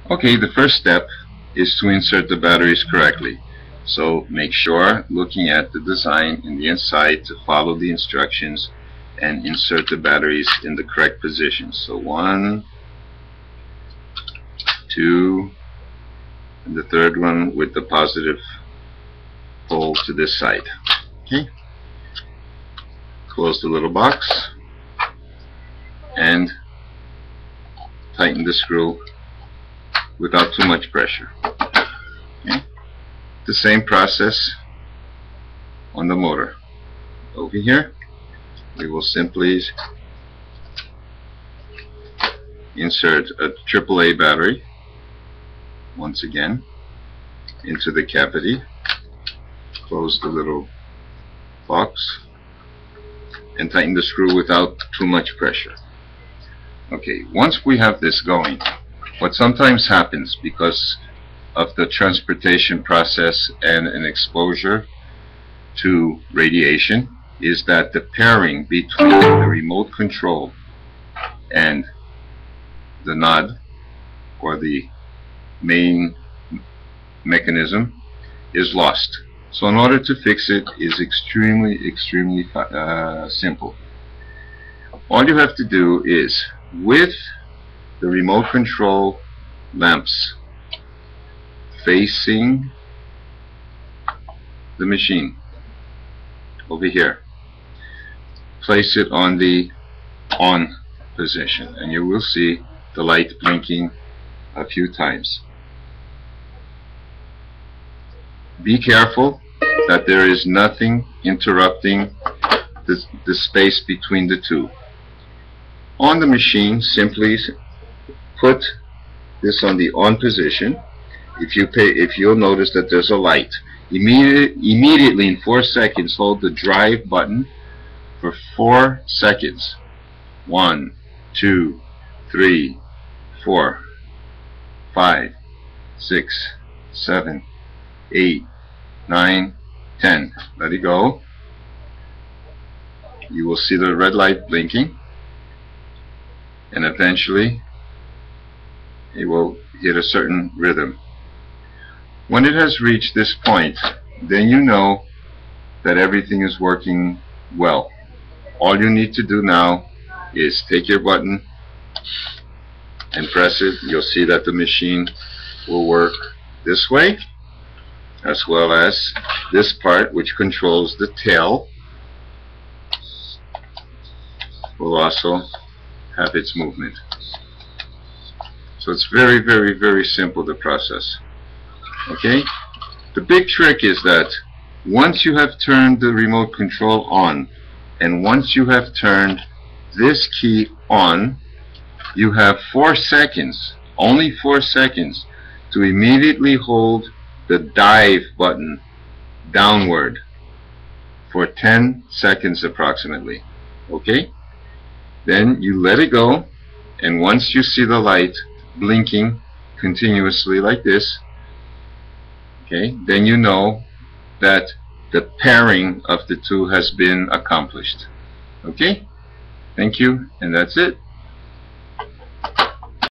Okay, the first step is to insert the batteries correctly. So make sure, looking at the design in the inside, to follow the instructions and insert the batteries in the correct position. So 1, 2, and the third one with the positive pole to this side. Okay. Close the little box and tighten the screw without too much pressure. Okay. The same process on the motor. Over here, we will simply insert a AAA battery once again into the cavity. Close the little box and tighten the screw without too much pressure. Okay, once we have this going, what sometimes happens because of the transportation process and an exposure to radiation is that the pairing between the remote control and the nod, or the main mechanism, is lost. So in order to fix it is extremely simple. All you have to do is, with the remote control lamps facing the machine over here, place it on the on position and you will see the light blinking a few times. Be careful that there is nothing interrupting the space between the two. On the machine, simply put this on the on position. If you'll notice that there's a light, immediately in 4 seconds hold the drive button for 4 seconds. 1, 2, 3, 4, 5, 6, 7, 8, 9, 10. Let it go. You will see the red light blinking, and eventually it will hit a certain rhythm. When it has reached this point, then you know that everything is working well. All you need to do now is take your button and press it. You'll see that the machine will work this way, as well as this part, which controls the tail, will also have its movement. So it's very simple, the process. Okay? The big trick is that once you have turned the remote control on, and once you have turned this key on, you have 4 seconds, only 4 seconds, to immediately hold the dive button downward for 10 seconds approximately. Okay? Then you let it go, and once you see the light blinking continuously like this, okay, then you know that the pairing of the two has been accomplished. Okay? Thank you, and that's it.